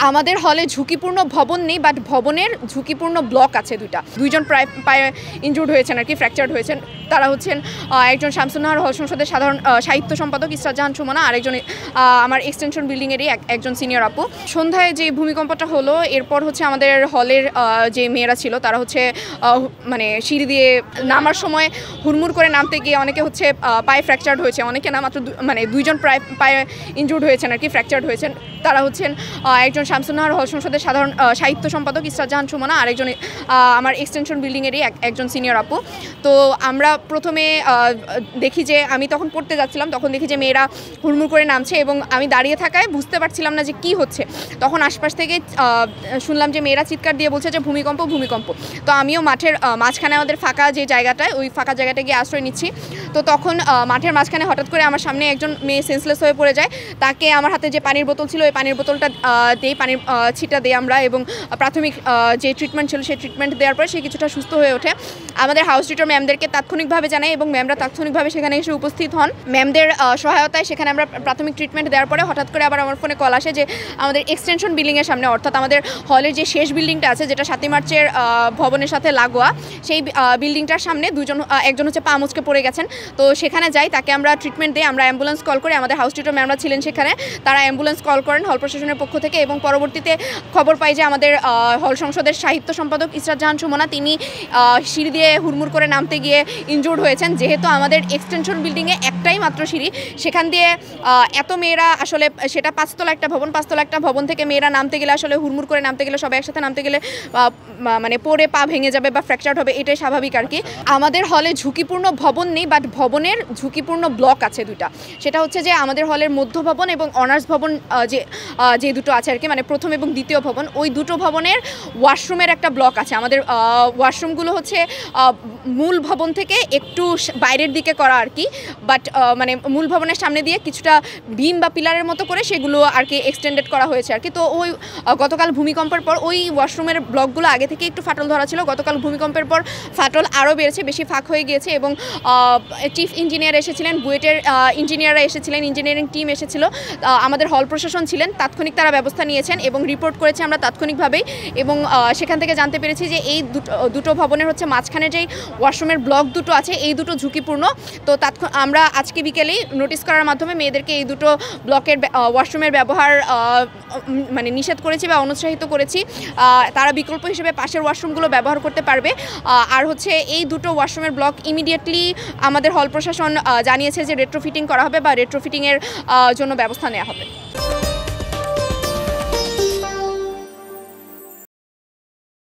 আমাদের হলে ঝুঁকিপূর্ণ ভবন নেই, বাট ভবনের ঝুঁকিপূর্ণ ব্লক আছে দুইজন প্রায় পায়ে ইনজুর্ড হয়েছেন আর কি, ফ্র্যাকচার্ড হয়েছেন। তারা হচ্ছেন একজন শামসুন্নাহার হল সংসদের সাধারণ সাহিত্য সম্পাদক ইসরাত জাহান সুমনা, আরেকজন আমার এক্সটেনশন বিল্ডিংয়েরই একজন সিনিয়র আপু। সন্ধ্যায় যে ভূমিকম্পটা হলো এরপর হচ্ছে আমাদের হলের যে মেয়েরা ছিল তারা হচ্ছে মানে সিঁড়ি দিয়ে নামার সময় হুড়মুড় করে নামতে গিয়ে অনেকে হচ্ছে পায়ে ফ্র্যাকচার্ড হয়েছে, অনেকে না মাত্র মানে দুইজন প্রায় পায়ে ইনজুর্ড হয়েছেন আর কি, ফ্র্যাকচার্ড হয়েছেন। তারা হচ্ছেন একজন শামসুন্নাহার হল সংসদের সাধারণ সাহিত্য সম্পাদক ইসরাত জাহান সুমনা, আরেকজন আমার এক্সটেনশন বিল্ডিংয়েরই একজন সিনিয়র আপু। তো আমরা প্রথমে দেখি যে আমি তখন পড়তে যাচ্ছিলাম, তখন দেখি যে মেয়েরা হুড়মুড় করে নামছে এবং আমি দাঁড়িয়ে থাকায় বুঝতে পারছিলাম না যে কী হচ্ছে। তখন আশপাশ থেকে শুনলাম যে মেয়েরা চিৎকার দিয়ে বলছে যে ভূমিকম্প ভূমিকম্প। তো আমিও মাঠের মাঝখানে আমাদের ফাঁকা যে জায়গাটায়, ওই ফাঁকা জায়গাটা গিয়ে আশ্রয় নিচ্ছি। তো তখন মাঠের মাঝখানে হঠাৎ করে আমার সামনে একজন মেয়ে সেন্সলেস হয়ে পড়ে যায়। তাকে আমার হাতে যে পানির বোতল ছিল ওই পানির বোতলটা দিই, পানির ছিটা দিই আমরা, এবং প্রাথমিক যে ট্রিটমেন্ট ছিল সেই ট্রিটমেন্ট দেওয়ার পরে সে কিছুটা সুস্থ হয়ে ওঠে। আমাদের হাউস টিউটর ম্যামদেরকে তাৎক্ষণিকভাবে জানাই এবং ম্যামরা তাৎক্ষণিকভাবে সেখানে এসে উপস্থিত হন। ম্যামদের সহায়তায় সেখানে আমরা প্রাথমিক ট্রিটমেন্ট দেওয়ার পরে হঠাৎ করে আবার আমার ফোনে কল আসে যে আমাদের এক্সটেনশন বিল্ডিংয়ের সামনে, অর্থাৎ আমাদের হলের যে শেষ বিল্ডিংটা আছে যেটা 7 মার্চের ভবনের সাথে লাগোয়া, সেই বিল্ডিংটার সামনে একজন হচ্ছে পা মুচকে পড়ে গেছেন। তো সেখানে যাই, তাকে আমরা ট্রিটমেন্ট দিই, আমরা অ্যাম্বুলেন্স কল করি। আমাদের হাউস টিউটর ম্যামরা ছিলেন সেখানে, তারা অ্যাম্বুলেন্স কল করেন হল প্রশাসনের পক্ষ থেকে, এবং পরবর্তীতে খবর পাই যে আমাদের হল সংসদের সাহিত্য সম্পাদক ইসরাত জাহান সুমনা তিনি সিঁড়ি দিয়ে হুড়মুড় করে নামতে গিয়ে ইনজুর্ড হয়েছেন। যেহেতু আমাদের এক্সটেনশন বিল্ডিংয়ে একটাই মাত্র সিঁড়ি, সেখান দিয়ে এত মেয়েরা আসলে, সেটা 5 তলা একটা ভবন, 5 তলা একটা ভবন থেকে মেয়েরা নামতে গেলে আসলে হুড়মুড় করে নামতে গেলে, সবাই একসাথে নামতে গেলে মানে পড়ে পা ভেঙে যাবে বা ফ্র্যাকচার হবে, এটাই স্বাভাবিক আর কি। আমাদের হলে ঝুঁকিপূর্ণ ভবন নেই, বাট ভবনের ঝুঁকিপূর্ণ ব্লক আছে দুটা। সেটা হচ্ছে যে আমাদের হলের মধ্য ভবন এবং অনার্স ভবন যে দুটো আছে আর কি, মানে প্রথম এবং দ্বিতীয় ভবন, ওই দুটো ভবনের ওয়াশরুমের একটা ব্লক আছে। আমাদের ওয়াশরুমগুলো হচ্ছে মূল ভবন থেকে একটু বাইরের দিকে করা আর কি, বাট মানে মূল ভবনের সামনে দিয়ে কিছুটা বিম বা পিলারের মতো করে সেগুলো আর কি এক্সটেন্ডেড করা হয়েছে আর কি। তো ওই গতকাল ভূমিকম্পের পর ওই ওয়াশরুমের ব্লকগুলো আগে থেকে একটু ফাটল ধরা ছিল, গতকাল ভূমিকম্পের পর ফাটল আরও বেড়েছে, বেশি ফাঁক হয়ে গিয়েছে, এবং চিফ ইঞ্জিনিয়ার এসেছিলেন, বুয়েটের ইঞ্জিনিয়াররা এসেছিলেন, ইঞ্জিনিয়ারিং টিম এসেছিল, আমাদের হল প্রশাসন ছিলেন, তাৎক্ষণিক তারা ব্যবস্থা নিয়েছেন এবং রিপোর্ট করেছে আমরা তাৎক্ষণিকভাবেই। এবং সেখান থেকে জানতে পেরেছি যে এই দুটো ভবনের হচ্ছে মাঝখানে যেই ওয়াশরুমের ব্লক দুটো আছে এই দুটো ঝুঁকিপূর্ণ। তো আমরা আজকে বিকেলেই নোটিশ করার মাধ্যমে মেয়েদেরকে এই দুটো ব্লকের ওয়াশরুমের ব্যবহার মানে নিষেধ করেছি বা অনুৎসাহিত করেছি। তারা বিকল্প হিসেবে পাশের ওয়াশরুমগুলো ব্যবহার করতে পারবে। আর হচ্ছে এই দুটো ওয়াশরুমের ব্লক ইমিডিয়েটলি আমাদের হল প্রশাসন জানিয়েছে যে রেট্রোফিটিং করা হবে বা রেট্রোফিটিংয়ের জন্য ব্যবস্থা নেওয়া হবে।